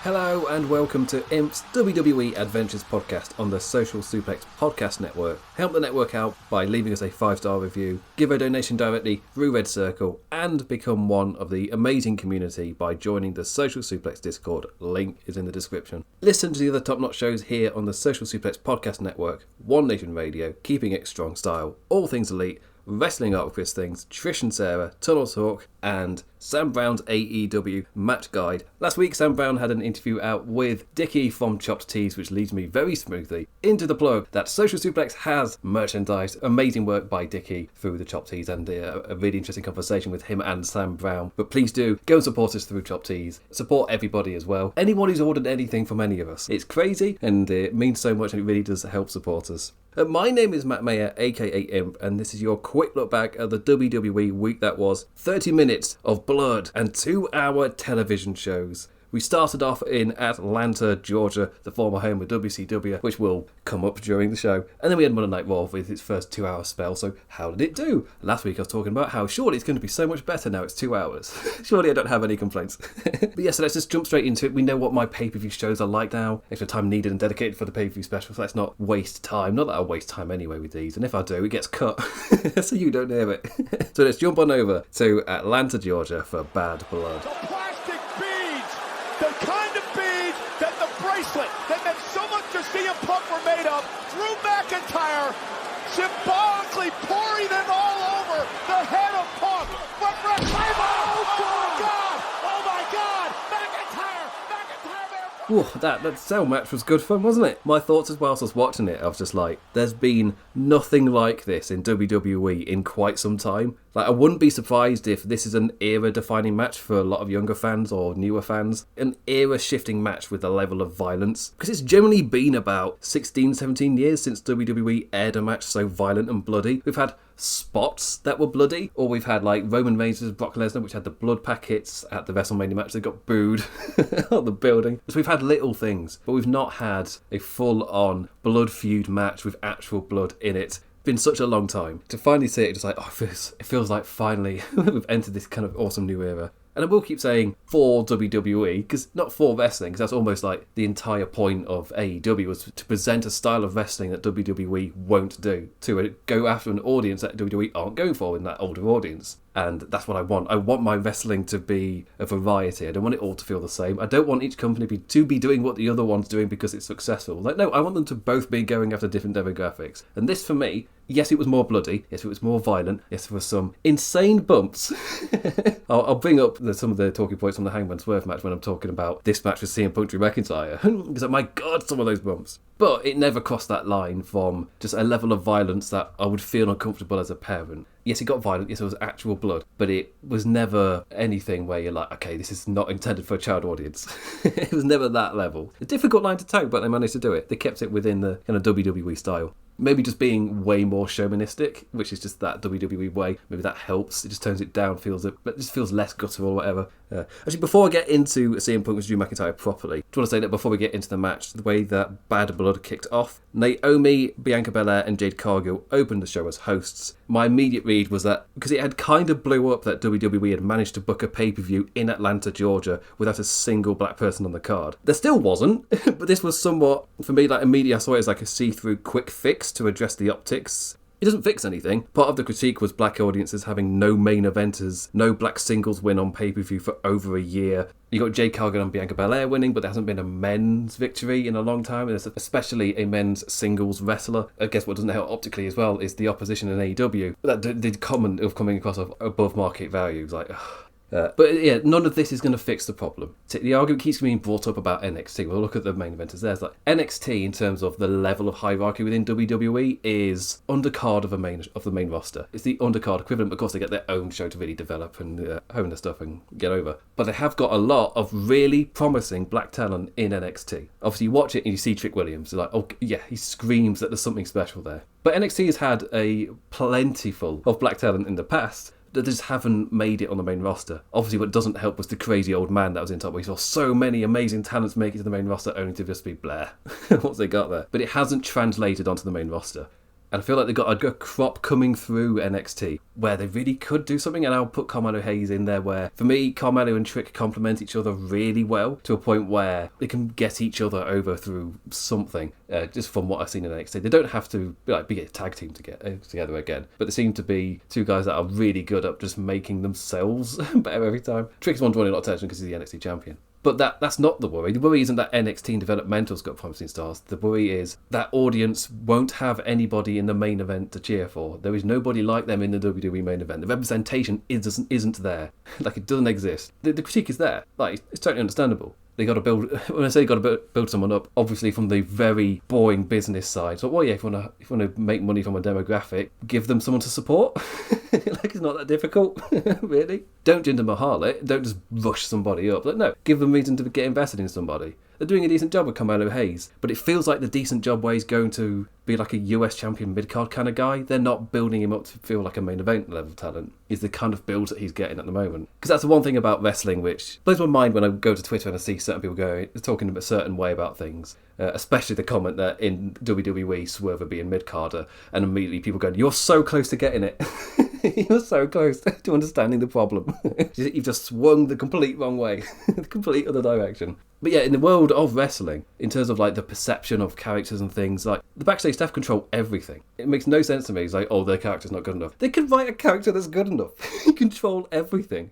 Hello and welcome to IMP's WWE Adventures podcast on the Social Suplex Podcast Network. Help the network out by leaving us a 5-star review, give a donation directly through Red Circle, and become one of the amazing community by joining the Social Suplex Discord. Link is in the description. Listen to the other top-notch shows here on the Social Suplex Podcast Network, One Nation Radio, Keeping It Strong Style, All Things Elite, Wrestling Up with Chris Things, Trish and Sarah, Tunnel Talk, and Sam Brown's AEW Match Guide. Last week, Sam Brown had an interview out with Dickie from Chopped Tees, which leads me very smoothly into the plug that Social Suplex has merchandise. Amazing work by Dickie through the Chopped Tees, and a really interesting conversation with him and Sam Brown. But please do go and support us through Chopped Tees. Support everybody as well. Anyone who's ordered anything from any of us. It's crazy, and it means so much, and it really does help support us. My name is Matt Maher, aka Imp, and this is your quick look back at the WWE week that was. 30 minutes of blood and 2-hour television shows. We started off in Atlanta, Georgia, the former home of WCW, which will come up during the show. And then we had Monday Night Raw with its first 2-hour spell, so how did it do? Last week I was talking about how surely it's going to be so much better now it's 2 hours. Surely I don't have any complaints. But yeah, so let's just jump straight into it. We know what my pay-per-view shows are like now. Extra time needed and dedicated for the pay-per-view special, so let's not waste time. Not that I waste time anyway with these, and if I do, it gets cut, so you don't hear it. So let's jump on over to Atlanta, Georgia for Bad Blood. The kind of beads that the bracelet that meant so much to CM Punk were made of, Drew McIntyre symbolically pouring them all over the head of Punk. But oh my God! Oh my God! McIntyre! Ooh, that cell match was good fun, wasn't it? My thoughts as whilst I was watching it, I was just like, there's been nothing like this in WWE in quite some time. Like, I wouldn't be surprised if this is an era-defining match for a lot of younger fans or newer fans. An era-shifting match with a level of violence. Because it's generally been about 16, 17 years since WWE aired a match so violent and bloody. We've had spots that were bloody, or we've had like Roman Reigns versus Brock Lesnar, which had the blood packets at the WrestleMania match that got booed out the building. So we've had little things, but we've not had a full-on blood feud match with actual blood in it. Been such a long time to finally see it. Just like, it feels like finally we've entered this kind of awesome new era. And I will keep saying for WWE, because not for wrestling, because that's almost like the entire point of AEW was to present a style of wrestling that WWE won't do, to go after an audience that WWE aren't going for in that older audience. And that's what I want. I want my wrestling to be a variety. I don't want it all to feel the same. I don't want each company to be doing what the other one's doing because it's successful. Like, no, I want them to both be going after different demographics. And this, for me, yes, it was more bloody. Yes, it was more violent. Yes, there were some insane bumps. I'll bring up some of the talking points from the Hangman Swerve match when I'm talking about this match with CM Punk Drew McIntyre. Because, like, my God, some of those bumps. But it never crossed that line from just a level of violence that I would feel uncomfortable as a parent. Yes, it got violent. Yes, it was actual blood. But it was never anything where you're like, okay, this is not intended for a child audience. It was never that level. A difficult line to toe, but they managed to do it. They kept it within the kind of WWE style. Maybe just being way more showmanistic, which is just that WWE way. Maybe that helps. It just tones it down, but just feels less guttural or whatever. Actually, before I get into CM Punk vs Drew McIntyre properly, I just want to say that before we get into the match, the way that Bad Blood kicked off, Naomi, Bianca Belair and Jade Cargill opened the show as hosts. My immediate read was that because it had kind of blew up that WWE had managed to book a pay-per-view in Atlanta, Georgia without a single black person on the card. There still wasn't, but this was somewhat, for me, like immediately I saw it as like a see-through quick fix to address the optics. It doesn't fix anything. Part of the critique was black audiences having no main eventers, no black singles win on pay-per-view for over a year. You got Jade Cargill and Bianca Belair winning, but there hasn't been a men's victory in a long time, and especially a men's singles wrestler. I guess what doesn't help optically as well is the opposition in AEW. That did comment of coming across of above market values, like... But yeah, none of this is going to fix the problem. The argument keeps being brought up about NXT. We'll look at the main eventers there. It's like NXT, in terms of the level of hierarchy within WWE, is undercard of the main roster. It's the undercard equivalent. Of course, they get their own show to really develop and hone their stuff and get over. But they have got a lot of really promising black talent in NXT. Obviously, you watch it and you see Trick Williams. You're like, oh yeah, he screams that there's something special there. But NXT has had a plentiful of black talent in the past that just haven't made it on the main roster. Obviously, what doesn't help was the crazy old man that was in top, where you saw so many amazing talents make it to the main roster only to just be Blair. What's they got there? But it hasn't translated onto the main roster. And I feel like they've got a good crop coming through NXT where they really could do something, and I'll put Carmelo Hayes in there where, for me, Carmelo and Trick complement each other really well to a point where they can get each other over through something, just from what I've seen in NXT. They don't have to be a tag team together again, but they seem to be two guys that are really good at just making themselves better every time. Trick's one drawing a lot of attention because he's the NXT champion. But that's not the worry. The worry isn't that NXT developmental's got promising stars. The worry is that audience won't have anybody in the main event to cheer for. There is nobody like them in the WWE main event. The representation isn't there. Like, it doesn't exist. The critique is there. Like, it's totally understandable. They got to build. When I say got to build someone up, obviously from the very boring business side. So, well, yeah, if you want to make money from a demographic, give them someone to support. Like, it's not that difficult, really. Don't Jinder Mahal it. Don't just rush somebody up. Like, no, give them reason to get invested in somebody. They're doing a decent job with Carmelo Hayes, but it feels like the decent job way is going to be like a US champion mid-card kind of guy. They're not building him up to feel like a main event level talent. Is the kind of build that he's getting at the moment. Because that's the one thing about wrestling which blows my mind when I go to Twitter and I see certain people talking a certain way about things. Especially the comment that in WWE, Swerve would be in mid-carder, and immediately people going, "You're so close to getting it." You're so close to understanding the problem. You've just swung the complete wrong way, the complete other direction. But yeah, in the world of wrestling, in terms of like the perception of characters and things, like the backstage staff control everything. It makes no sense to me. It's like, oh, their character's not good enough. They can write a character that's good enough. You control everything.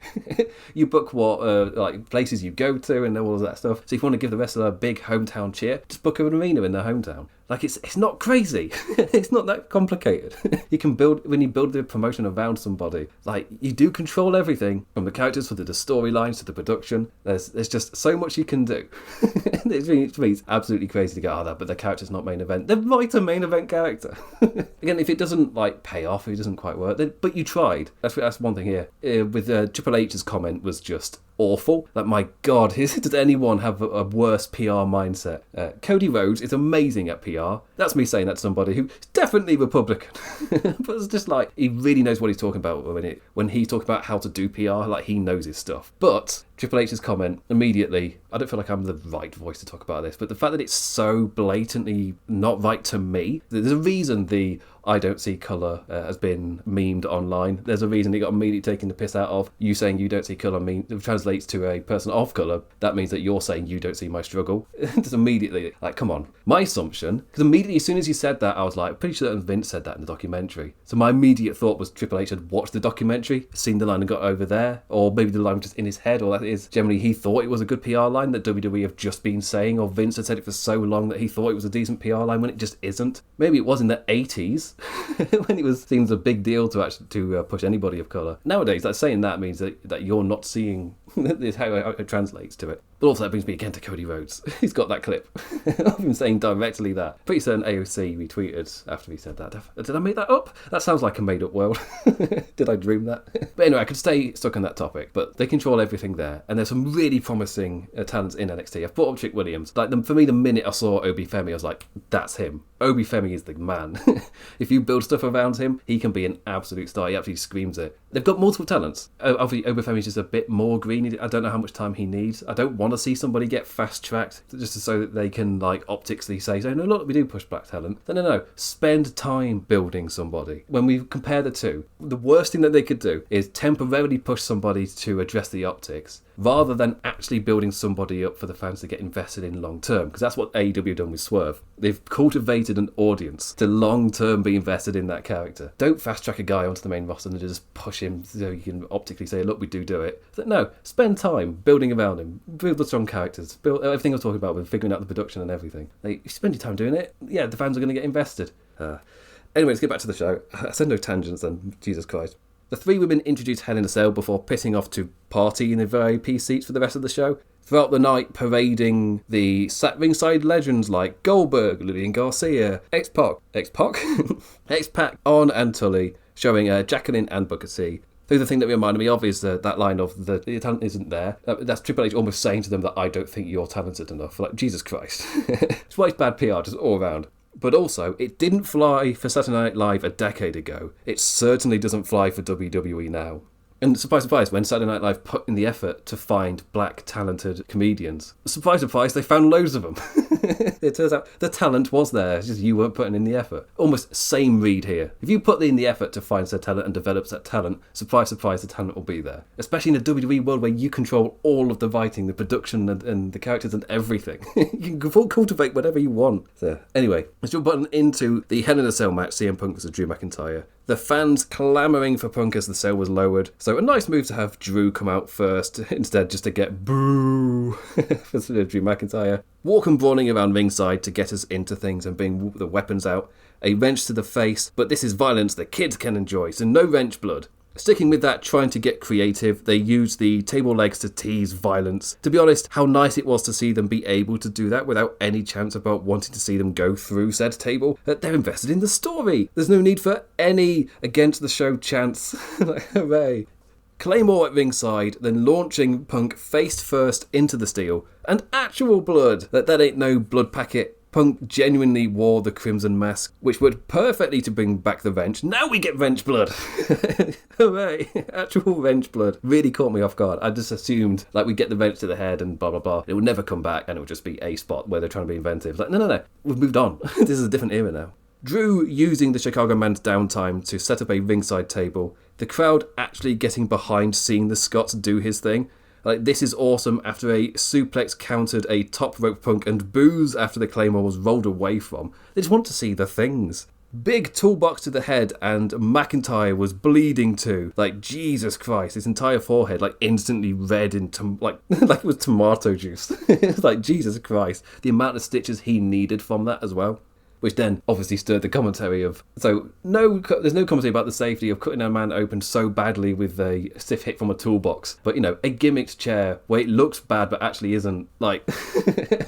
You book what like places you go to and all of that stuff. So if you want to give the wrestler a big hometown cheer, just book an arena in their hometown. Like, it's not crazy. It's not that complicated. When you build the promotion around somebody, like, you do control everything, from the characters to the storylines to the production. There's just so much you can do. To me, it's absolutely crazy to go, but the character's not main event. Then write a main event character. Again, if it doesn't like pay off, if it doesn't quite work, but you tried. That's one thing here. With Triple H's comment was just awful. Like, my God, does anyone have a worse PR mindset? Cody Rhodes is amazing at PR. That's me saying that to somebody who's definitely Republican. But it's just like, he really knows what he's talking about when he's talking about how to do PR. Like, he knows his stuff. But Triple H's comment immediately, I don't feel like I'm the right voice to talk about this, but the fact that it's so blatantly not right to me, there's a reason the I don't see colour has been memed online. There's a reason it got immediately taken the piss out of. You saying you don't see colour translates to a person of colour. That means that you're saying you don't see my struggle. Just immediately, like, come on. My assumption, because immediately as soon as you said that, I was like, pretty sure that Vince said that in the documentary. So my immediate thought was Triple H had watched the documentary, seen the line and got over there, or maybe the line was just in his head, or that is generally he thought it was a good PR line that WWE have just been saying, or Vince had said it for so long that he thought it was a decent PR line when it just isn't. Maybe it was in the 80s. When it seems a big deal to actually push anybody of colour. Nowadays, saying that means that you're not seeing is how it translates to it. But also that brings me again to Cody Rhodes. He's got that clip of him saying directly that. Pretty certain AOC retweeted after he said that. Did I make that up? That sounds like a made-up world. Did I dream that? But anyway, I could stay stuck on that topic. But they control everything there. And there's some really promising talents in NXT. I've brought up Trick Williams. For me, the minute I saw Obi Femi, I was like, that's him. Obi Femi is the man. If you build stuff around him, he can be an absolute star. He absolutely screams it. They've got multiple talents. Obviously, Obi Femi's just a bit more green. I don't know how much time he needs. I don't want to see somebody get fast-tracked just so that they can, like, optically say, no, look, we do push black talent. No. Spend time building somebody. When we compare the two, the worst thing that they could do is temporarily push somebody to address the optics, rather than actually building somebody up for the fans to get invested in long-term, because that's what AEW have done with Swerve. They've cultivated an audience to long-term be invested in that character. Don't fast-track a guy onto the main roster and just push him so you can optically say, look, we do it. No, spend time building around him, build the strong characters, build everything I was talking about with figuring out the production and everything. Like, you spend your time doing it, yeah, the fans are going to get invested. Anyway, let's get back to the show. I said no tangents then, Jesus Christ. The three women introduced Hell in a Cell before pitting off to party in the VIP seats for the rest of the show. Throughout the night, parading the ringside legends like Goldberg, Lillian Garcia, X-Pac, On and Tully, showing Jacqueline and Booker T. The other thing that reminded me of is that line of the talent isn't there. That's Triple H almost saying to them that I don't think you're talented enough. Like, Jesus Christ. It's why it's bad PR, just all around. But also, it didn't fly for Saturday Night Live a decade ago. It certainly doesn't fly for WWE now. And surprise, surprise, when Saturday Night Live put in the effort to find black talented comedians, surprise, surprise, they found loads of them. It turns out the talent was there, it's just you weren't putting in the effort. Almost same read here. If you put in the effort to find said talent and develop that talent, surprise, surprise, the talent will be there. Especially in the WWE world where you control all of the writing, the production and the characters and everything. You can cultivate whatever you want. So anyway, let's jump on into the Hell in a Cell match, CM Punk versus Drew McIntyre. The fans clamouring for Punk as the cell was lowered. So a nice move to have Drew come out first, instead just to get boo for Drew McIntyre. Walk and brawling around ringside to get us into things and bring the weapons out. A wrench to the face, but this is violence that kids can enjoy, so no wrench blood. Sticking with that, trying to get creative, they used the table legs to tease violence. To be honest, how nice it was to see them be able to do that without any chance about wanting to see them go through said table. They're invested in the story. There's no need for any against the show chance. Like, hooray. Claymore at ringside, then launching Punk face first into the steel. And actual blood. That ain't no blood packet. Punk genuinely wore the crimson mask, which would perfectly to bring back the wrench. Now we get wrench blood! Hooray! Actual wrench blood. Really caught me off guard. I just assumed, like, we'd get the wrench to the head and blah, blah, blah. It would never come back and it would just be a spot where they're trying to be inventive. Like, no. We've moved on. This is a different era now. Drew using the Chicago Man's downtime to set up a ringside table. The crowd actually getting behind seeing the Scots do his thing. Like, this is awesome after a suplex countered a top rope Punk and boos after the Claymore was rolled away from. They just want to see the things. Big toolbox to the head and McIntyre was bleeding too. Like, Jesus Christ, his entire forehead like instantly red and like it was tomato juice. It's like, Jesus Christ, the amount of stitches he needed from that as well. Which then obviously stirred the commentary of... So, there's no commentary about the safety of cutting a man open so badly with a stiff hit from a toolbox. But, you know, a gimmicked chair where it looks bad but actually isn't, like,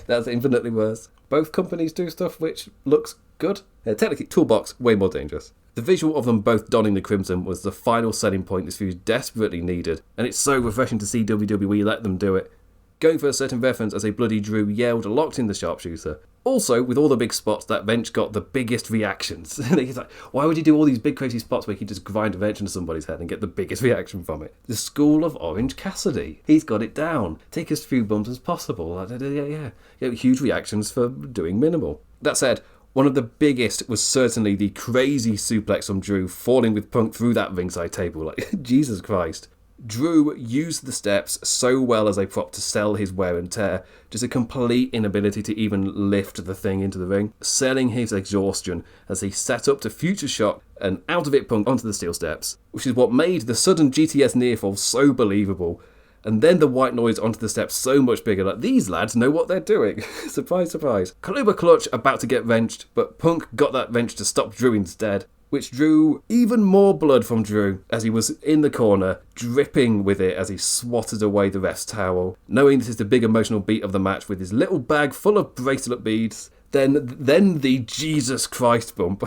that's infinitely worse. Both companies do stuff which looks good. Technically, toolbox, way more dangerous. The visual of them both donning the crimson was the final selling point this feud desperately needed. And it's so refreshing to see WWE let them do it. Going for a certain reference as a bloody Drew yelled, locked in the sharpshooter. Also, with all the big spots, that wrench got the biggest reactions. He's like, why would you do all these big crazy spots where you just grind a wrench into somebody's head and get the biggest reaction from it? The School of Orange Cassidy. He's got it down. Take as few bumps as possible. Yeah. Huge reactions for doing minimal. That said, one of the biggest was certainly the crazy suplex from Drew falling with Punk through that ringside table. Like, Jesus Christ. Drew used the steps so well as a prop to sell his wear and tear, just a complete inability to even lift the thing into the ring, selling his exhaustion as he set up to future shock and out of it Punk onto the steel steps, which is what made the sudden GTS nearfall so believable. And then the white noise onto the steps so much bigger, like, these lads know what they're doing. Surprise, surprise. Kaluba clutch about to get wrenched, but Punk got that wrench to stop Drew instead, which drew even more blood from Drew as he was in the corner, dripping with it as he swatted away the ref's towel, knowing this is the big emotional beat of the match with his little bag full of bracelet beads. Then the Jesus Christ bump,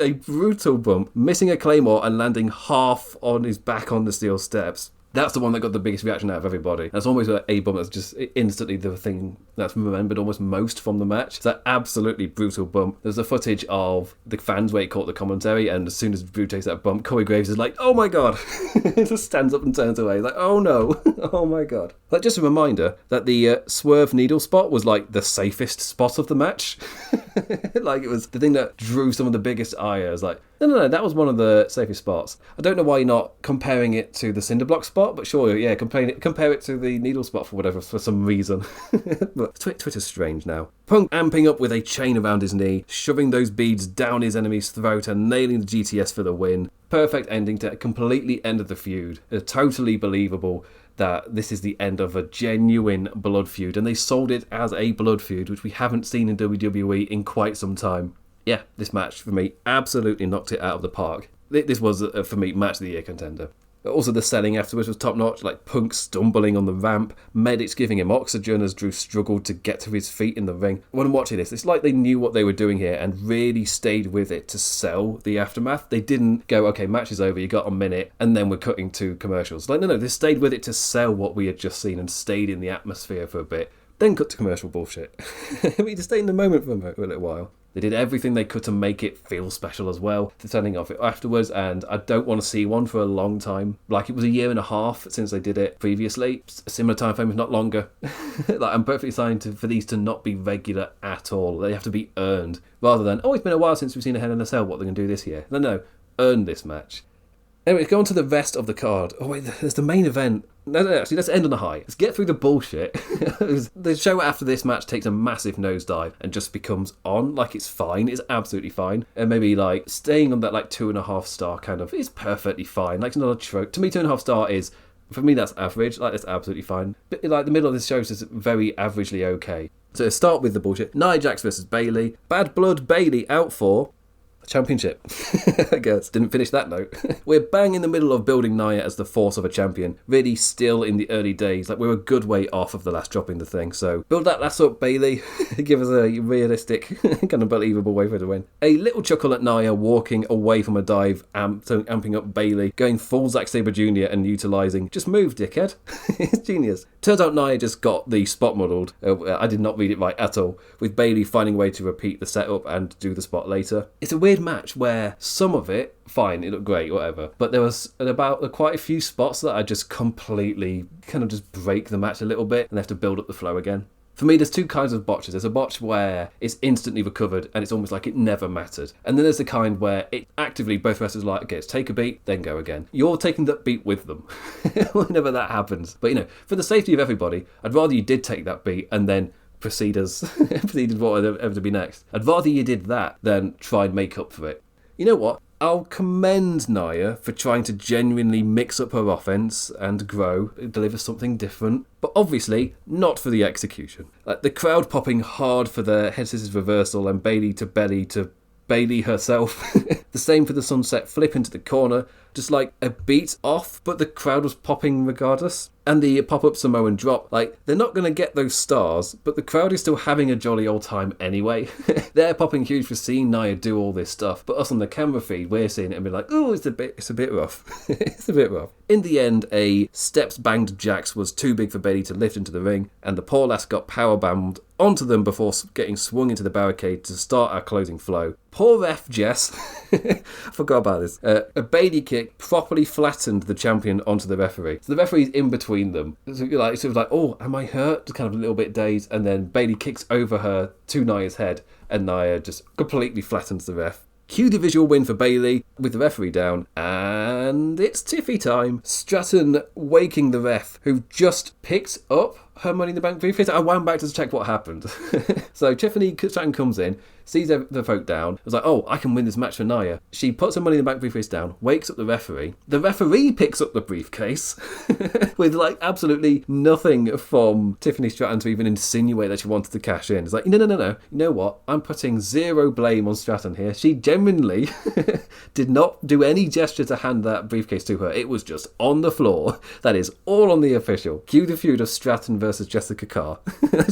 a brutal bump, missing a Claymore and landing half on his back on the steel steps. That's the one that got the biggest reaction out of everybody. That's almost a bump that's just instantly the thing that's remembered almost most from the match. It's that absolutely brutal bump. There's the footage of the fans where he caught the commentary, and as soon as Drew takes that bump, Corey Graves is like, oh my god. He just stands up and turns away. He's like, oh no. Oh my god. Like, just a reminder that the swerve needle spot was like the safest spot of the match. Like, it was the thing that drew some of the biggest ires. Like, no, that was one of the safest spots. I don't know why you're not comparing it to the cinder block spot, but sure, yeah, compare it to the needle spot for some reason. But Twitter's strange now. Punk amping up with a chain around his knee, shoving those beads down his enemy's throat and nailing the GTS for the win. Perfect ending to a completely end of the feud. Totally believable that this is the end of a genuine blood feud, and they sold it as a blood feud, which we haven't seen in WWE in quite some time. Yeah, this match, for me, absolutely knocked it out of the park. This was, for me, match of the year contender. Also, the selling afterwards was top-notch, like Punk stumbling on the ramp, medics giving him oxygen as Drew struggled to get to his feet in the ring. When I'm watching this, it's like they knew what they were doing here and really stayed with it to sell the aftermath. They didn't go, okay, match is over, you got a minute, and then we're cutting to commercials. Like, no, they stayed with it to sell what we had just seen and stayed in the atmosphere for a bit. Then cut to commercial bullshit. We just stay in the moment for a little while. They did everything they could to make it feel special as well. They're sending off it afterwards, and I don't want to see one for a long time. Like, it was a year and a half since they did it previously. A similar time frame, if not longer. Like, I'm perfectly fine for these to not be regular at all. They have to be earned. Rather than, oh, it's been a while since we've seen a Hell in a Cell, what they're going to do this year. No, earn this match. Anyway, go on to the rest of the card. Oh wait, there's the main event. No, actually, let's end on a high. Let's get through the bullshit. The show after this match takes a massive nosedive and just becomes on. Like, it's fine. It's absolutely fine. And maybe, like, staying on that, like, 2.5 star kind of is perfectly fine. Like, it's not a trope. To me, 2.5 star is, for me, that's average. Like, that's absolutely fine. But, like, the middle of this show is just very averagely okay. So, let's start with the bullshit. Nia Jax versus Bayley. Bad Blood Bayley out for championship. I guess. Didn't finish that note. We're bang in the middle of building Nia as the force of a champion. Really still in the early days. Like, we're a good way off of the last dropping the thing. So build that last up, Bayley. Give us a realistic, kind of believable way for her to win. A little chuckle at Nia walking away from a dive, amping up Bayley, going full Zack Sabre Jr. and utilising, just move, dickhead. It's genius. Turns out Nia just got the spot muddled. I did not read it right at all. With Bayley finding a way to repeat the setup and do the spot later. It's a weird match where some of it, fine, it looked great, whatever, but there was quite a few spots that I just completely kind of just break the match a little bit and they have to build up the flow again. For me, there's two kinds of botches. There's a botch where it's instantly recovered and it's almost like it never mattered. And then there's the kind where it actively, both wrestlers are like, okay, let's take a beat, then go again. You're taking that beat with them whenever that happens. But, you know, for the safety of everybody, I'd rather you did take that beat and then proceeded whatever to be next. I'd rather you did that than try and make up for it. You know what? I'll commend Nia for trying to genuinely mix up her offense and grow, deliver something different, but obviously not for the execution. Like, the crowd popping hard for the head scissors reversal and Bayley to belly to Bayley herself. The same for the sunset flip into the corner, just like a beat off, but the crowd was popping regardless. And the pop-up Samoan drop, like, they're not going to get those stars, but the crowd is still having a jolly old time anyway. They're popping huge for seeing Nia do all this stuff, but us on the camera feed, we're seeing it and be like, oh, it's a bit rough. It's a bit rough. In the end, a steps banged Jax was too big for Bayley to lift into the ring, and the poor lass got powerbommed onto them before getting swung into the barricade to start our closing flow. Poor ref Jess. I forgot about this. A Bayley kick properly flattened the champion onto the referee. So the referee's in between them. So it was like, oh, am I hurt? Just kind of a little bit dazed. And then Bayley kicks over her to Nia's head, and Nia just completely flattens the ref. Cue the visual win for Bayley with the referee down, and it's Tiffy time. Stratton waking the ref, who just picked up her Money in the Bank briefcase. I wound back to check what happened. So Tiffany Stratton comes in, sees the folk down, was like, oh, I can win this match for Nia. She puts her Money in the Bank briefcase down, wakes up the referee. The referee picks up the briefcase with, like, absolutely nothing from Tiffany Stratton to even insinuate that she wanted to cash in. It's like, no. You know what? I'm putting zero blame on Stratton here. She genuinely did not do any gesture to hand that briefcase to her. It was just on the floor. That is all on the official. Cue the feud of Stratton versus Jessica Carr.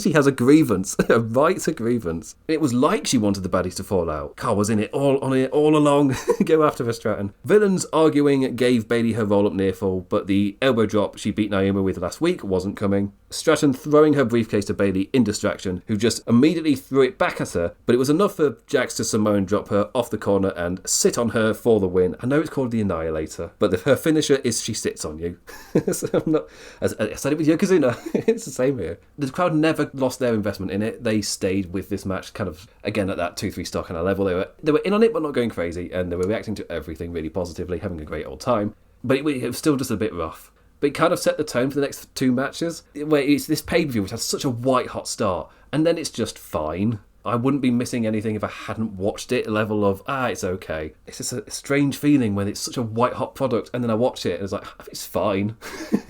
She has a grievance, a right to grievance. It was like she wanted the baddies to fall out. Carr was in it all along. Go after her, Stratton. Villains arguing gave Bayley her roll-up near fall, but the elbow drop she beat Naomi with last week wasn't coming. Stratton throwing her briefcase to Bayley in distraction, who just immediately threw it back at her, but it was enough for Jax to Samoan drop her off the corner and sit on her for the win. I know it's called the Annihilator, but her finisher is she sits on you. So I said it with Yokozuna. It's the same here. The crowd never lost their investment in it. They stayed with this match kind of, again, at that 2-3 star kind of level. They were in on it, but not going crazy, and they were reacting to everything really positively, having a great old time. But it was still just a bit rough. But it kind of set the tone for the next two matches, where it's this pay-per-view which has such a white-hot start, and then it's just fine. I wouldn't be missing anything if I hadn't watched it, level of, it's okay. It's just a strange feeling when it's such a white-hot product, and then I watch it, and it's like, it's fine.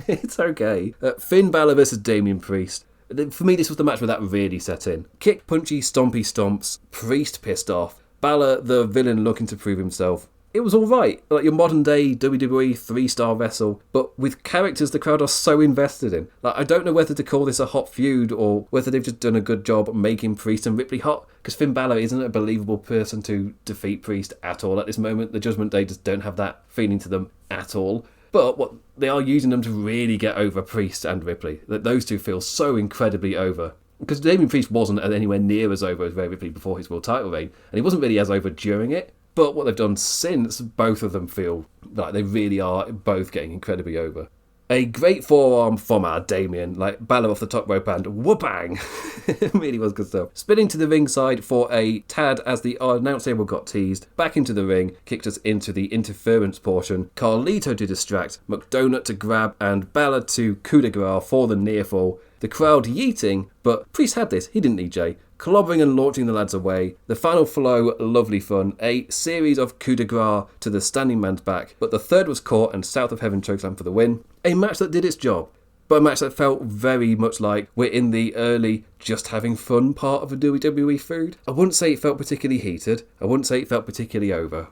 It's okay. Finn Balor versus Damian Priest. For me, this was the match where that really set in. Kick, punchy, stompy stomps, Priest pissed off, Balor, the villain looking to prove himself. It was alright, like your modern day WWE 3-star wrestle, but with characters the crowd are so invested in. Like, I don't know whether to call this a hot feud or whether they've just done a good job making Priest and Ripley hot, because Finn Balor isn't a believable person to defeat Priest at all at this moment. The Judgment Day just don't have that feeling to them at all. But they are using them to really get over Priest and Ripley. That those two feel so incredibly over. Because Damien Priest wasn't anywhere near as over as Rhea Ripley before his world title reign, and he wasn't really as over during it. But what they've done since, both of them feel like they really are both getting incredibly over. A great forearm from our Damien, like Balor off the top rope and whoopang. It really was good stuff. Spinning to the ringside for a tad as the announce table got teased. Back into the ring, kicked us into the interference portion. Carlito to distract, McDonagh to grab, and Balor to coup de grace for the near fall. The crowd yeeting, but Priest had this, he didn't need Jay. Clobbering and launching the lads away. The final flow, lovely fun. A series of coup de grace to the standing man's back, but the third was caught and South of Heaven chokeslam for the win. A match that did its job, but a match that felt very much like we're in the early just having fun part of a WWE feud. I wouldn't say it felt particularly heated. I wouldn't say it felt particularly over.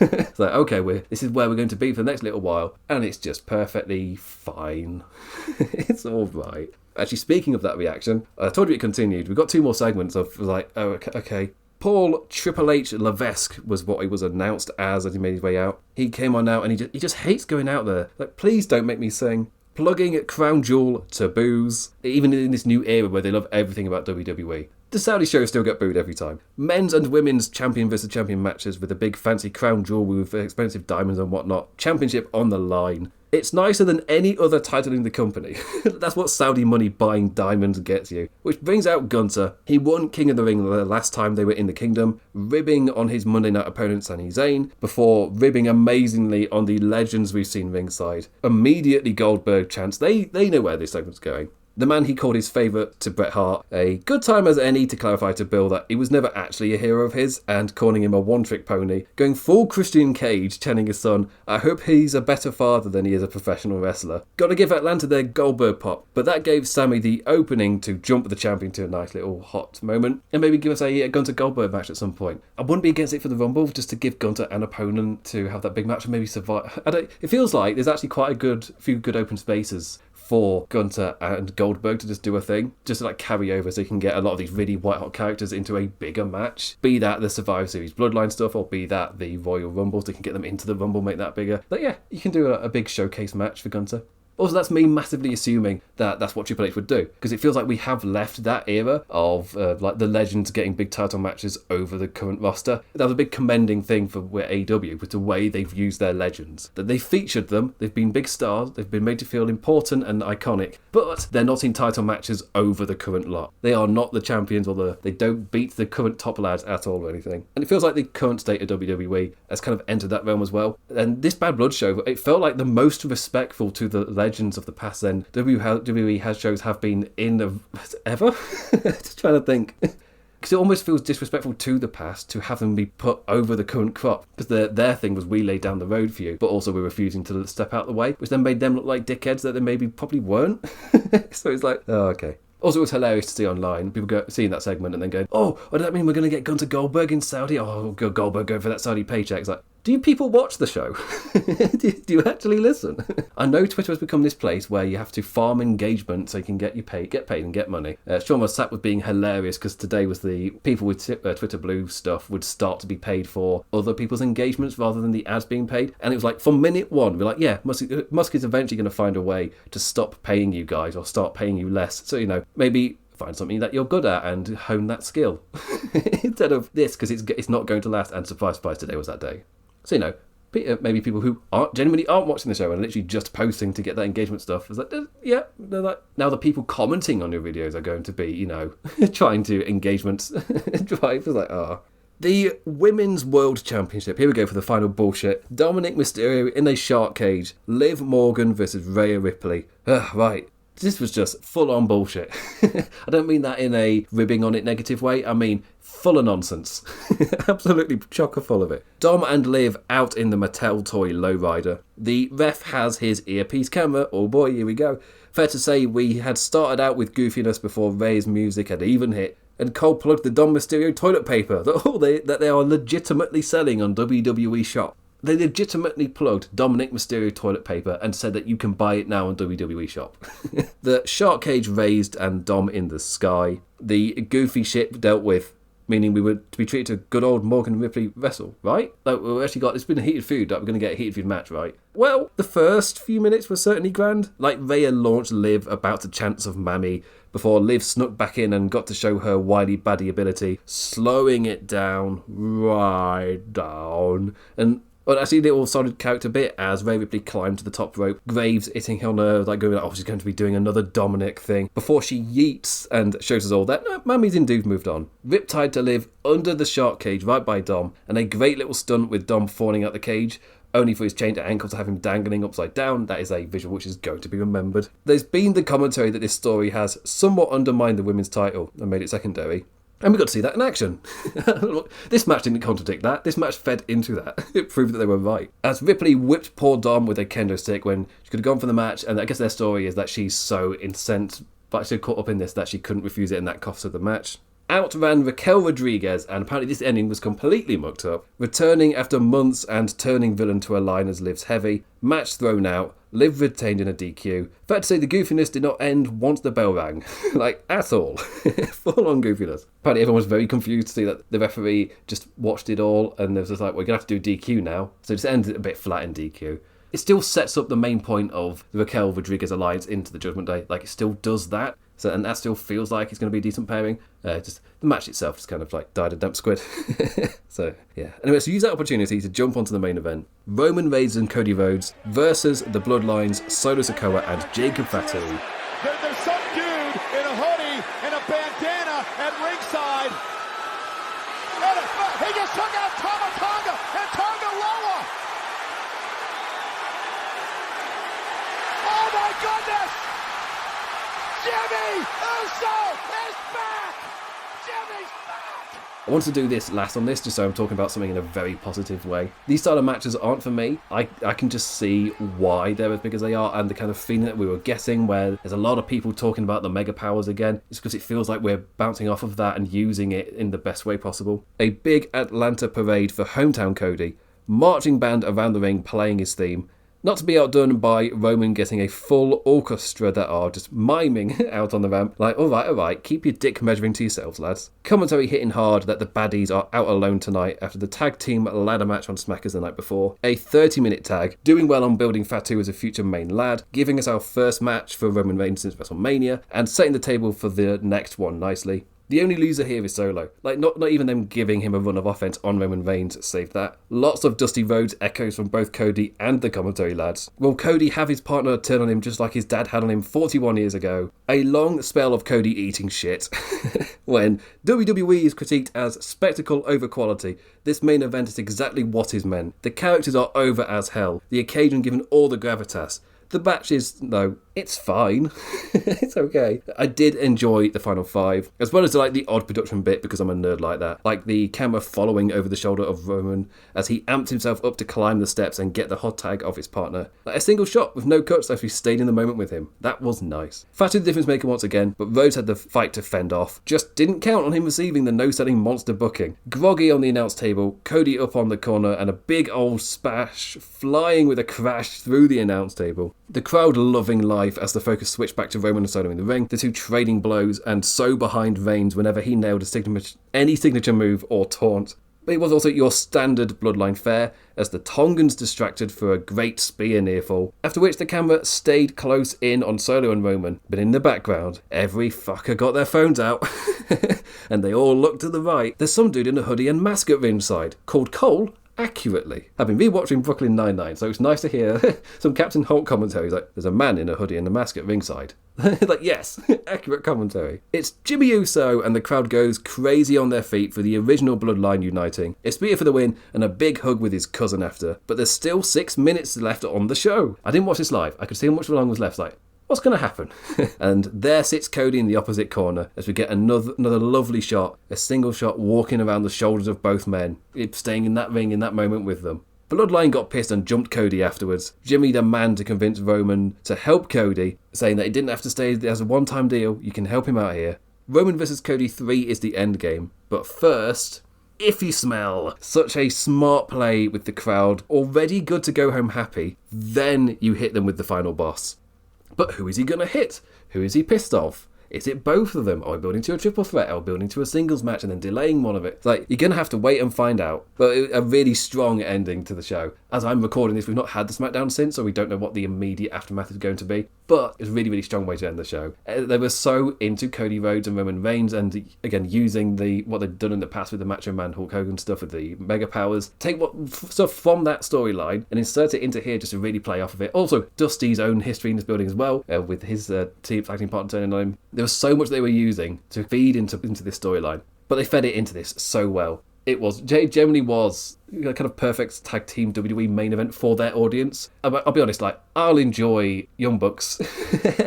It's like, okay, this is where we're going to be for the next little while, and it's just perfectly fine. It's all right. Actually, speaking of that reaction, I told you it continued. We've got 2 more segments of like, oh, okay. Paul Triple H Levesque was what he was announced as he made his way out. He came on out and he just hates going out there. Like, please don't make me sing. Plugging Crown Jewel taboos, even in this new era where they love everything about WWE. The Saudi shows still get booed every time. Men's and women's champion versus champion matches with a big fancy crown jewel with expensive diamonds and whatnot. Championship on the line. It's nicer than any other title in the company. That's what Saudi money buying diamonds gets you. Which brings out Gunther. He won King of the Ring the last time they were in the kingdom, ribbing on his Monday night opponent Sami Zayn, before ribbing amazingly on the legends we've seen ringside. Immediately Goldberg chants. They know where this segment's going. The man he called his favourite to Bret Hart, a good time as any to clarify to Bill that he was never actually a hero of his, and calling him a one-trick pony, going full Christian Cage, telling his son, I hope he's a better father than he is a professional wrestler. Gotta give Atlanta their Goldberg pop, but that gave Sammy the opening to jump the champion to a nice little hot moment, and maybe give us a Gunther Goldberg match at some point. I wouldn't be against it for the Rumble, just to give Gunther an opponent to have that big match and maybe survive. It feels like there's actually quite a few good open spaces for Gunther and Goldberg to just do a thing, just to like carry over so you can get a lot of these really white hot characters into a bigger match. Be that the Survivor Series Bloodline stuff, or be that the Royal Rumbles, they can get them into the Rumble, make that bigger. But yeah, you can do a big showcase match for Gunther. Also, that's me massively assuming that that's what Triple H would do, because it feels like we have left that era of like the legends getting big title matches over the current roster. That was a big commending thing for AEW, with the way they've used their legends. That they've featured them, they've been big stars, they've been made to feel important and iconic, but they're not in title matches over the current lot. They are not the champions, or they don't beat the current top lads at all or anything. And it feels like the current state of WWE has kind of entered that realm as well. And this Bad Blood show, it felt like the most respectful to the legends of the past then WWE has shows have been in ever. Just trying to think, because it almost feels disrespectful to the past to have them be put over the current crop, because their thing was we laid down the road for you, but also we're refusing to step out the way, which then made them look like dickheads that they probably weren't. So it's like, oh, okay. Also, it was hilarious to see online, people seeing that segment and then going, oh, does that mean we're going to get Gunther Goldberg in Saudi? Oh, Goldberg go for that Saudi paycheck. It's like, do you people watch the show? do you actually listen? I know Twitter has become this place where you have to farm engagement so you can get paid and get money. Sean was sat with being hilarious because today was the people with Twitter Blue stuff would start to be paid for other people's engagements rather than the ads being paid. And it was like, from minute one, we're like, yeah, Musk is eventually going to find a way to stop paying you guys or start paying you less. So, maybe find something that you're good at and hone that skill. Instead of this, because it's not going to last. And surprise, surprise, today was that day. So, maybe people who genuinely aren't watching the show and literally just posting to get that engagement stuff. It's like, yeah, they're like, now the people commenting on your videos are going to be, trying to engagement drive. It's like, The Women's World Championship. Here we go for the final bullshit. Dominic Mysterio in a shark cage. Liv Morgan versus Rhea Ripley. Right. This was just full-on bullshit. I don't mean that in a ribbing on it negative way. I mean full of nonsense. Absolutely chocker full of it. Dom and Liv out in the Mattel toy lowrider. The ref has his earpiece camera. Oh boy, here we go. Fair to say we had started out with goofiness before Ray's music had even hit, and Cole plugged the Dom Mysterio toilet paper that they are legitimately selling on WWE Shop. They legitimately plugged Dominic Mysterio toilet paper and said that you can buy it now on WWE Shop. The shark cage raised and Dom in the sky. The goofy shit dealt with. meaning we were to be treated to a good old Morgan Ripley wrestle, right? Like, it's been a heated feud, like, we're going to get a heated feud match, right? Well, the first few minutes were certainly grand. Like, Rhea launched Liv about the chants of Mammy before Liv snuck back in and got to show her wily baddie ability, slowing it down, right down, and well, actually, a little solid character bit as Rhea Ripley climbed to the top rope. Graves hitting on her, like going, oh, she's going to be doing another Dominic thing. Before she yeets and shows us all that, no, Mammy's indeed moved on. Riptide to Liv under the shark cage right by Dom, and a great little stunt with Dom falling out the cage, only for his chained ankle to have him dangling upside down. That is a visual which is going to be remembered. There's been the commentary that this story has somewhat undermined the women's title and made it secondary. And we got to see that in action. This match didn't contradict that. This match fed into that. It proved that they were right. As Ripley whipped poor Dom with a kendo stick when she could have gone for the match, and I guess their story is that she's so incensed, but she's caught up in this that she couldn't refuse it, and that cost her the match. Outran Raquel Rodriguez, and apparently this ending was completely mucked up. Returning after months and turning villain to a line as Liv's heavy. Match thrown out. Liv retained in a DQ. Fair to say the goofiness did not end once the bell rang. Like, at all. Full on goofiness. Apparently everyone was very confused to see that the referee just watched it all and they was just like, we're going to have to do DQ now. So it just ended a bit flat in DQ. It still sets up the main point of the Raquel Rodriguez alliance into the Judgment Day. Like, it still does that. So, and that still feels like it's going to be a decent pairing. Just the match itself just kind of like died a damp squid. So, yeah. Anyway, so use that opportunity to jump onto the main event. Roman Reigns and Cody Rhodes versus the Bloodlines, Solo Sikoa and Jacob Fatu. There's some dude in a hoodie and a bandana at ringside. And he just took out Tama Tonga and Tonga Loa. Oh my goodness! Jimmy Uso is back! Jimmy's back! I want to do this last on this just so I'm talking about something in a very positive way. These style of matches aren't for me. I can just see why they're as big as they are, and the kind of feeling that we were getting where there's a lot of people talking about the mega powers again. It's because it feels like we're bouncing off of that and using it in the best way possible. A big Atlanta parade for hometown Cody. Marching band around the ring playing his theme. Not to be outdone by Roman getting a full orchestra that are just miming out on the ramp. Like, all right, keep your dick measuring to yourselves, lads. Commentary hitting hard that the baddies are out alone tonight after the tag team ladder match on Smackers the night before. A 30-minute tag, doing well on building Fatu as a future main lad, giving us our first match for Roman Reigns since WrestleMania, and setting the table for the next one nicely. The only loser here is Solo. Like, not even them giving him a run of offense on Roman Reigns saved that. Lots of Dusty Rhodes echoes from both Cody and the commentary lads. Will Cody have his partner turn on him just like his dad had on him 41 years ago? A long spell of Cody eating shit. When WWE is critiqued as spectacle over quality, this main event is exactly what is meant. The characters are over as hell. The occasion given all the gravitas. The match is, no, it's fine. It's okay. I did enjoy the final five, as well as the odd production bit because I'm a nerd like that. Like the camera following over the shoulder of Roman as he amped himself up to climb the steps and get the hot tag of his partner. Like a single shot with no cuts as we stayed in the moment with him. That was nice. Fatu the difference maker once again, but Rhodes had the fight to fend off. Just didn't count on him receiving the no-selling monster booking. Groggy on the announce table, Cody up on the corner, and a big old splash flying with a crash through the announce table. The crowd loving life as the focus switched back to Roman and Solo in the ring, the two trading blows and so behind Reigns whenever he nailed any signature move or taunt. But it was also your standard Bloodline fare as the Tongans distracted for a great spear near fall, after which the camera stayed close in on Solo and Roman, but in the background, every fucker got their phones out and they all looked to the right. There's some dude in a hoodie and mask at ringside, called Cole, accurately. I've been rewatching Brooklyn Nine-Nine, so it's nice to hear some Captain Holt commentary. Like, there's a man in a hoodie and a mask at ringside. Like, yes, accurate commentary. It's Jimmy Uso, and the crowd goes crazy on their feet for the original Bloodline uniting. It's Spear for the win, and a big hug with his cousin after. But there's still 6 minutes left on the show. I didn't watch this live. I could see how much long was left. Like, what's going to happen? And there sits Cody in the opposite corner as we get another lovely shot, a single shot walking around the shoulders of both men, staying in that ring in that moment with them. Bloodline got pissed and jumped Cody afterwards. Jimmy the man to convince Roman to help Cody, saying that he didn't have to stay as a one-time deal, you can help him out here. Roman vs Cody 3 is the end game, but first, if you smell such a smart play with the crowd, already good to go home happy, then you hit them with the final boss. But who is he going to hit? Who is he pissed off? Is it both of them? Are we building to a triple threat? Are we building to a singles match and then delaying one of it? It's like, you're going to have to wait and find out. But a really strong ending to the show. As I'm recording this, we've not had the SmackDown since, so we don't know what the immediate aftermath is going to be. But it's a really, really strong way to end the show. They were so into Cody Rhodes and Roman Reigns, and again, using what they've done in the past with the Macho Man Hulk Hogan stuff with the Mega Powers. Take stuff from that storyline and insert it into here just to really play off of it. Also, Dusty's own history in this building as well, with his team acting partner turning on him. There was so much they were using to feed into this storyline, but they fed it into this so well. It generally was a kind of perfect tag team WWE main event for their audience. I'll be honest, like, I'll enjoy Young Bucks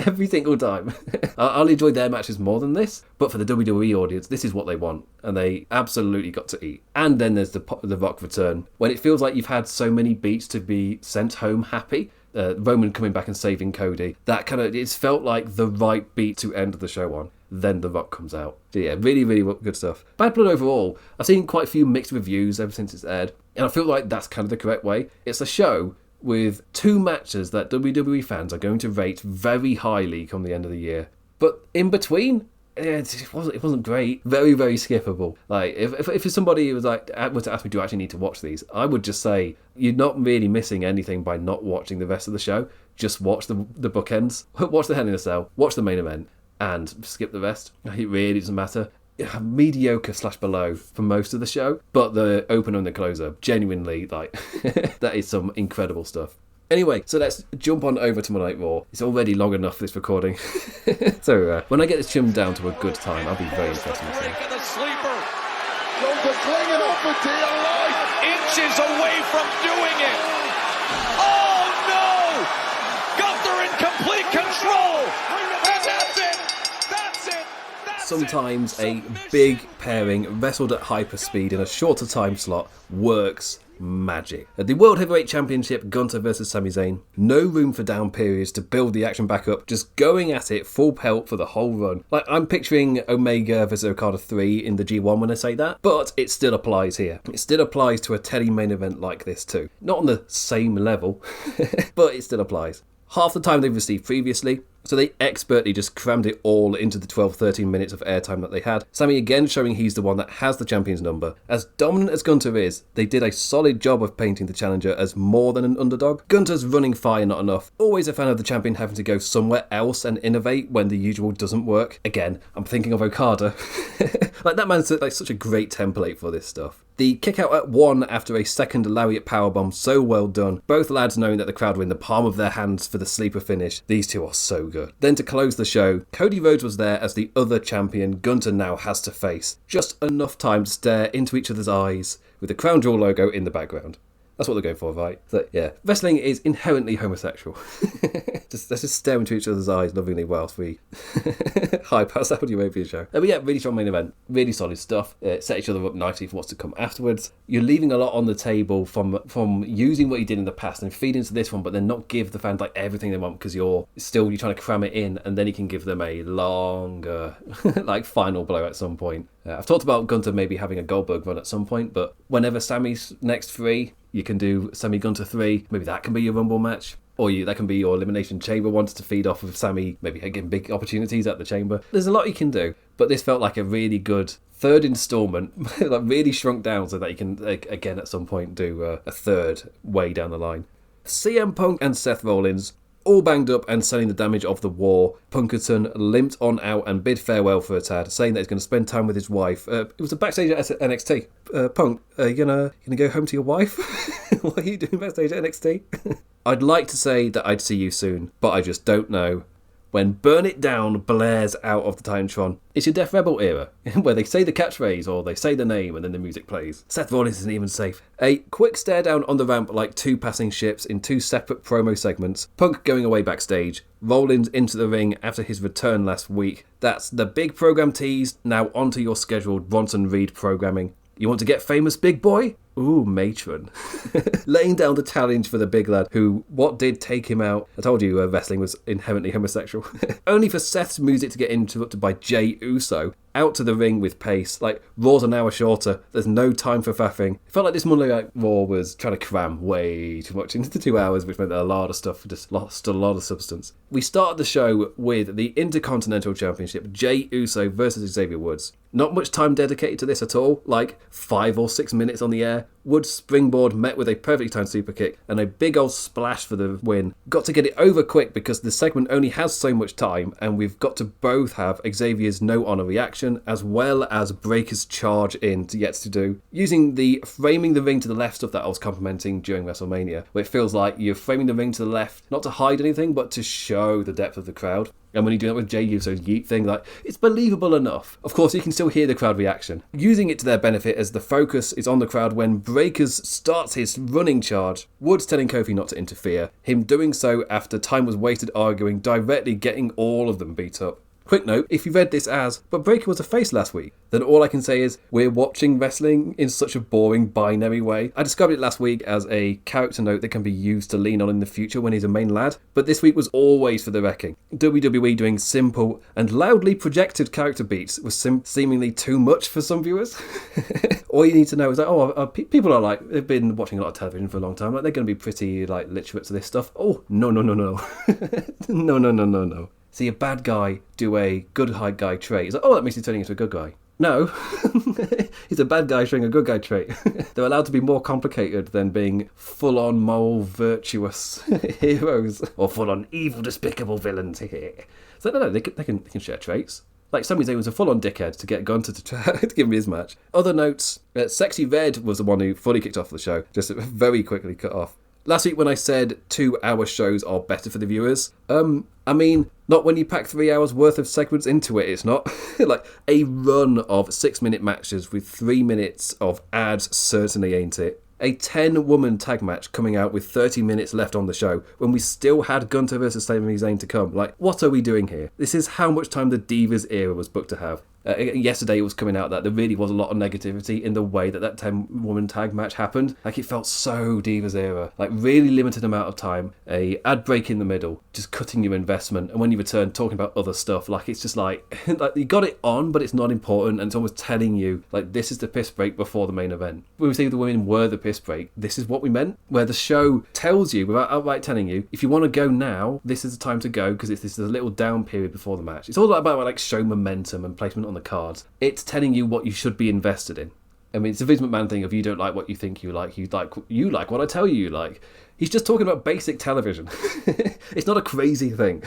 every single time. I'll enjoy their matches more than this, but for the WWE audience, this is what they want, and they absolutely got to eat. And then there's the Rock return, when it feels like you've had so many beats to be sent home happy. Roman coming back and saving Cody. It's felt like the right beat to end the show on. Then The Rock comes out. So yeah, really, really good stuff. Bad Blood overall, I've seen quite a few mixed reviews ever since it's aired, and I feel like that's kind of the correct way. It's a show with 2 matches that WWE fans are going to rate very highly come the end of the year. But in between, it wasn't great. Very, very skippable. Like, if somebody was to ask me, do I actually need to watch these? I would just say, you're not really missing anything by not watching the rest of the show. Just watch the bookends. Watch the Hell in a Cell. Watch the main event. And skip the rest. It really doesn't matter. Mediocre / below for most of the show. But the opener and the closer, genuinely, like, that is some incredible stuff. Anyway, so let's jump on over to Monday Night Raw. It's already long enough, this recording. So when I get this trimmed down to a good time, I'll be very interested in seeing. The sleeper. Gunther clinging up with DLI. Inches away from doing it. Oh no! Gunther in complete control. And that's it. That's it. Sometimes a big pairing wrestled at hyperspeed in a shorter time slot works magic. At the World Heavyweight Championship, Gunther versus Sami Zayn. No room for down periods to build the action back up, just going at it full pelt for the whole run. Like, I'm picturing Omega versus Okada 3 in the G1 when I say that, but it still applies here. It still applies to a Teddy main event like this too. Not on the same level, but it still applies. Half the time they've received previously, so they expertly just crammed it all into the 12-13 minutes of airtime that they had. Sami again showing he's the one that has the champion's number. As dominant as Gunther is, they did a solid job of painting the challenger as more than an underdog. Gunther's running fire not enough. Always a fan of the champion having to go somewhere else and innovate when the usual doesn't work. Again, I'm thinking of Okada. Like, that man's like such a great template for this stuff. The kick out at 1 after a second lariat powerbomb, so well done. Both lads knowing that the crowd were in the palm of their hands for the sleeper finish. These two are so good. Then to close the show, Cody Rhodes was there as the other champion Gunther now has to face. Just enough time to stare into each other's eyes with the Crown Jewel logo in the background. That's what they're going for, right? So, yeah, wrestling is inherently homosexual. Let's just stare into each other's eyes lovingly whilst we hype our Saudi Arabia show. But yeah, really strong main event. Really solid stuff. Set each other up nicely for what's to come afterwards. You're leaving a lot on the table from using what you did in the past and feed into this one, but then not give the fans like everything they want because you're trying to cram it in, and then you can give them a longer like final blow at some point. I've talked about Gunther maybe having a Goldberg run at some point, but whenever Sami's next 3, you can do Sami Gunther 3. Maybe that can be your Rumble match. Or that can be your Elimination Chamber ones to feed off of Sami, maybe getting big opportunities at the Chamber. There's a lot you can do, but this felt like a really good third installment, like really shrunk down so that you can, again, at some point do a third way down the line. CM Punk and Seth Rollins, all banged up and selling the damage of the war. Punkerton limped on out and bid farewell for a tad, saying that he's going to spend time with his wife. It was a backstage at NXT. Punk, you gonna go home to your wife? What are you doing backstage at NXT? I'd like to say that I'd see you soon, but I just don't know. When Burn It Down blares out of the Titantron, it's your Death Rebel era, where they say the catchphrase or they say the name and then the music plays. Seth Rollins isn't even safe. A quick stare down on the ramp like 2 passing ships in 2 separate promo segments. Punk going away backstage. Rollins into the ring after his return last week. That's the big program teased, now onto your scheduled Bronson Reed programming. You want to get famous, big boy? Ooh, matron. Laying down the challenge for the big lad who, what did take him out? I told you wrestling was inherently homosexual. Only for Seth's music to get interrupted by Jey Uso out to the ring with pace. Like, Raw's an hour shorter. There's no time for faffing. It felt like this Monday Night Raw was trying to cram way too much into the 2 hours, which meant that a lot of stuff just lost a lot of substance. We started the show with the Intercontinental Championship, Jey Uso versus Xavier Woods. Not much time dedicated to this at all, like 5 or 6 minutes on the air. Woods' springboard met with a perfectly timed super kick and a big old splash for the win. Got to get it over quick because the segment only has so much time, and we've got to both have Xavier's no honor reaction as well as Breaker's charge in yet to do. Using the framing the ring to the left stuff that I was complimenting during WrestleMania, where it feels like you're framing the ring to the left, not to hide anything, but to show the depth of the crowd. And when you do that with Jey Uso's yeet thing, like, it's believable enough. Of course, you can still hear the crowd reaction. Using it to their benefit as the focus is on the crowd when Breakers starts his running charge. Woods telling Kofi not to interfere. Him doing so after time was wasted arguing, directly getting all of them beat up. Quick note, if you read this as, but Breaker was a face last week, then all I can say is, we're watching wrestling in such a boring, binary way. I described it last week as a character note that can be used to lean on in the future when he's a main lad, but this week was always for the wrecking. WWE doing simple and loudly projected character beats was seemingly too much for some viewers. All you need to know is that, people are like, they've been watching a lot of television for a long time, like, they're going to be pretty, like, literate to this stuff. Oh, no. No. See a bad guy do a good guy trait. He's like, oh, that means he's turning into a good guy. No, he's a bad guy showing a good guy trait. They're allowed to be more complicated than being full-on moral virtuous heroes or full-on evil despicable villains here. So no, they can share traits. Like, Sami Zayn was a full-on dickhead to get Gunther to give him his match. Other notes, Sexy Red was the one who fully kicked off the show, just very quickly cut off. Last week when I said 2 hour shows are better for the viewers, I mean, not when you pack 3 hours worth of segments into it, it's not. Like, a run of 6-minute matches with 3 minutes of ads certainly ain't it. A 10-woman tag match coming out with 30 minutes left on the show when we still had Gunther versus Sami Zayn to come. Like, what are we doing here? This is how much time the Divas era was booked to have. Yesterday it was coming out that there really was a lot of negativity in the way that 10-woman tag match happened. Like, it felt so Divas era. Like, really limited amount of time, a ad break in the middle, just cutting your investment, and when you return talking about other stuff, like, it's just like you got it on, but it's not important, and it's almost telling you, like, this is the piss break before the main event. When we say the women were the piss break, this is what we meant, where the show tells you, without outright telling you, if you want to go now, this is the time to go, because this is a little down period before the match. It's all about like show momentum and placement on the cards. It's telling you what you should be invested in. I mean, it's a Vince McMahon thing of you don't like what you think you like what I tell you like. He's just talking about basic television. It's not a crazy thing.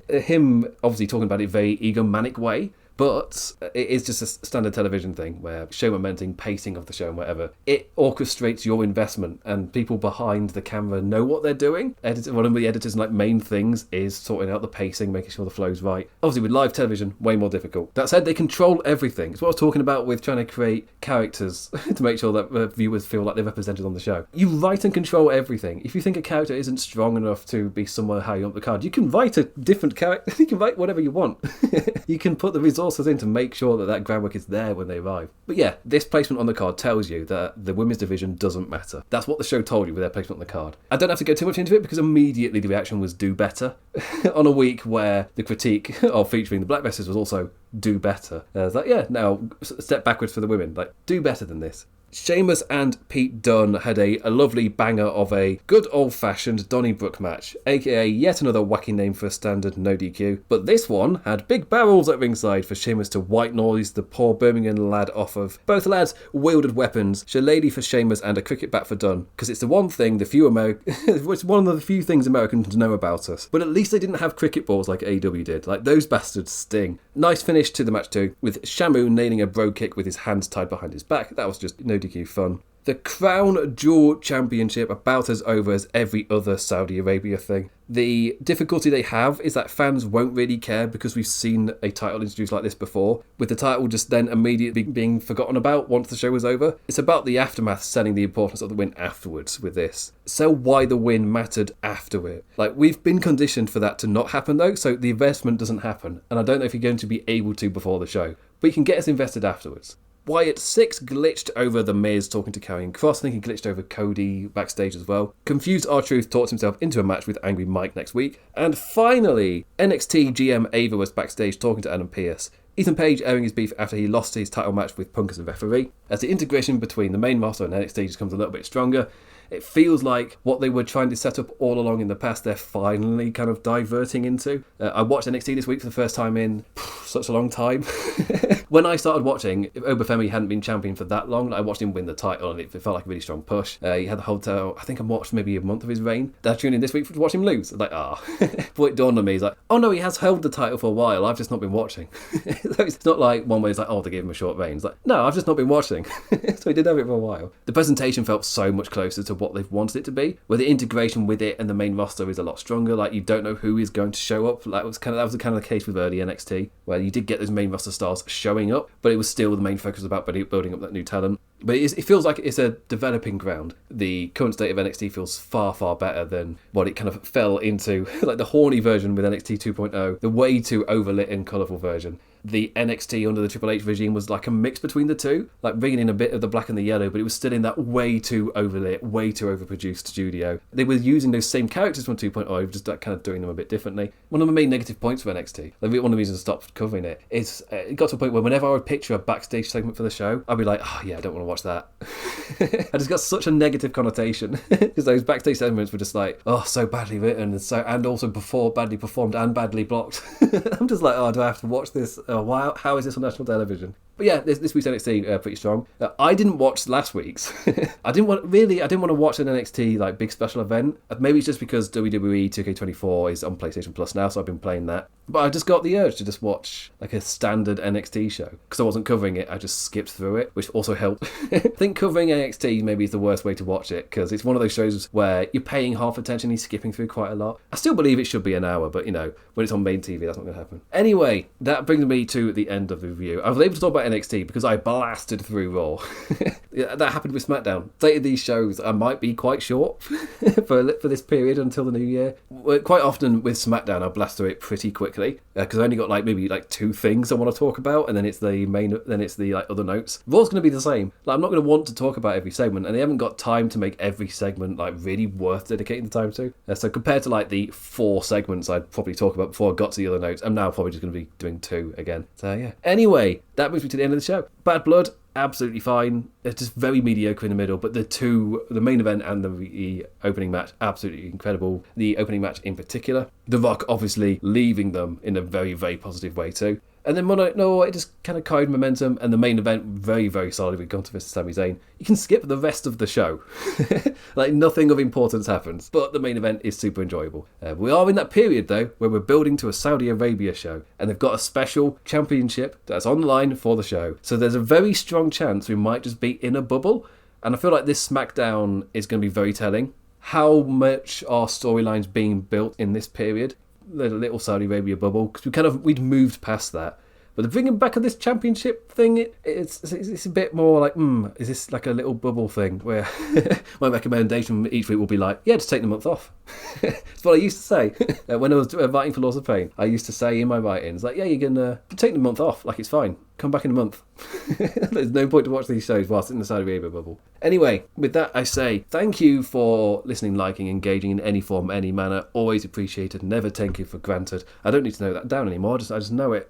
Him obviously talking about it very egomanic way, but it is just a standard television thing where show momentum, pacing of the show and whatever, it orchestrates your investment and people behind the camera know what they're doing. One of the editors' main things is sorting out the pacing, making sure the flow's right. Obviously with live television, way more difficult. That said, they control everything. It's what I was talking about with trying to create characters to make sure that viewers feel like they're represented on the show. You write and control everything. If you think a character isn't strong enough to be somewhere high up the card, you can write a different character. You can write whatever you want. You can put the resources in to make sure that groundwork is there when they arrive. But yeah, this placement on the card tells you that the women's division doesn't matter. That's what the show told you with their placement on the card. I don't have to go too much into it because immediately the reaction was do better. On a week where the critique of featuring the Black Messers was also do better. I was like, yeah, now step backwards for the women. Like, do better than this. Sheamus and Pete Dunne had a lovely banger of a good old-fashioned Donnybrook match, aka yet another wacky name for a standard no DQ, but this one had big barrels at ringside for Sheamus to white noise the poor Birmingham lad off of. Both lads wielded weapons, shillelagh for Sheamus and a cricket bat for Dunne, because it's the one thing it's one of the few things Americans know about us, but at least they didn't have cricket balls like AEW did, like those bastards sting. Nice finish to the match too, with Shamu nailing a bro kick with his hands tied behind his back. That was just no DQ fun. The Crown Jewel Championship about as over as every other Saudi Arabia thing. The difficulty they have is that fans won't really care because we've seen a title introduced like this before, with the title just then immediately being forgotten about once the show was over. It's about the aftermath selling the importance of the win afterwards with this. Sell why the win mattered after it. Like, we've been conditioned for that to not happen though, so the investment doesn't happen, and I don't know if you're going to be able to before the show, but you can get us invested afterwards. Wyatt 6 glitched over The Miz talking to Karrion Kross. I think he glitched over Cody backstage as well. Confused R-Truth talks himself into a match with Angry Mike next week. And finally, NXT GM Ava was backstage talking to Adam Pearce. Ethan Page airing his beef after he lost his title match with Punk as a referee. As the integration between the main roster and NXT just comes a little bit stronger, it feels like what they were trying to set up all along in the past, they're finally kind of diverting into. I watched NXT this week for the first time in such a long time. When I started watching, if Obafemi hadn't been champion for that long, I watched him win the title and it felt like a really strong push. He had the whole I think I watched maybe a month of his reign. Then I tuned in this week to watch him lose. I was like, Before it dawned on me, he's like, oh no, he has held the title for a while, I've just not been watching. So it's not like one way it's like, oh, they gave him a short reign. It's like, no, I've just not been watching. So he did have it for a while. The presentation felt so much closer to what they've wanted it to be, where the integration with it and the main roster is a lot stronger. Like, you don't know who is going to show up. Like, that was kind of the case with early NXT, where you did get those main roster stars showing up, but it was still the main focus about building up that new talent. But it feels like it's a developing ground. The current state of NXT feels far, far better than what it kind of fell into, like the horny version with NXT 2.0, the way too overlit and colourful version. The NXT under the Triple H regime was like a mix between the two, like bringing in a bit of the black and the yellow, but it was still in that way too overlit, way too overproduced studio. They were using those same characters from 2.0, just like kind of doing them a bit differently. One of the main negative points for NXT, like one of the reasons I stopped covering it, is it got to a point where whenever I would picture a backstage segment for the show, I'd be like, oh yeah, I don't want to watch that. I just got such a negative connotation because those backstage segments were just like, oh, so badly written and also badly performed and badly blocked. I'm just like, oh, do I have to watch this? Wow, how is this on national television? But yeah, this week's NXT pretty strong. I didn't watch last week's. I didn't want to watch an NXT like big special event. Maybe it's just because WWE 2K24 is on PlayStation Plus now, so I've been playing that. But I just got the urge to just watch like a standard NXT show because I wasn't covering it. I just skipped through it, which also helped. I think covering NXT maybe is the worst way to watch it because it's one of those shows where you're paying half attention, you're skipping through quite a lot. I still believe it should be an hour, but when it's on main TV, that's not going to happen. Anyway, that brings me to the end of the review. I was able to talk about NXT because I blasted through Raw. Yeah, that happened with SmackDown. State of these shows, I might be quite short for this period until the new year. Quite often with SmackDown, I blast through it pretty quickly because I only got maybe two things I want to talk about, and then it's the other notes. Raw's going to be the same. I'm not going to want to talk about every segment, and they haven't got time to make every segment really worth dedicating the time to. So compared to the 4 segments I'd probably talk about before I got to the other notes, I'm now probably just going to be doing 2 again. So yeah. Anyway, that brings me to the end of the show. Bad Blood, absolutely fine. It's just very mediocre in the middle, but the main event and the opening match, absolutely incredible. The opening match in particular. The Rock obviously leaving them in a very, very positive way too. And then it just kind of carried momentum, and the main event very, very solid with Gunther vs Sami Zayn. You can skip the rest of the show. Nothing of importance happens, but the main event is super enjoyable. We are in that period, though, where we're building to a Saudi Arabia show, and they've got a special championship that's online for the show. So there's a very strong chance we might just be in a bubble, and I feel like this SmackDown is going to be very telling. How much are storylines being built in this period? The little Saudi Arabia bubble, because we'd moved past that. But the bringing back of this championship thing, it's a bit more like, is this like a little bubble thing where my recommendation each week will be like, yeah, just take the month off. It's what I used to say when I was writing for Laws of Pain. I used to say in my writings, yeah, you can take the month off, it's fine. Come back in a month. There's no point to watch these shows whilst in the Saudi Arabia bubble. Anyway, with that I say thank you for listening, liking, engaging in any form, any manner. Always appreciated, never take it for granted. I don't need to know that down anymore, I just know it.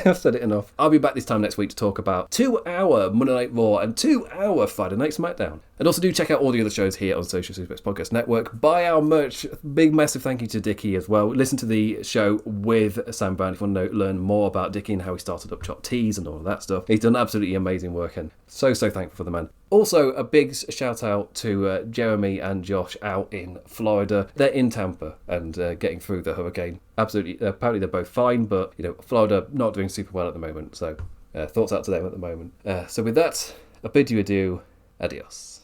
I've said it enough. I'll be back this time next week to talk about 2-hour Monday Night Raw and 2-hour Friday Night SmackDown. And also do check out all the other shows here on Social Suplex Podcast Network. Buy our merch. Big massive thank you to Dickie as well. Listen to the show with Sam Brown if you want to learn more about Dickie and how he started up Chop Teas and all of that stuff. He's done absolutely amazing work and so thankful for the man. Also, a big shout out to Jeremy and Josh out in Florida. They're in Tampa and getting through the hurricane. Absolutely, apparently they're both fine, but Florida not doing super well at the moment. So thoughts out to them at the moment. So with that, I bid you adieu. Adios.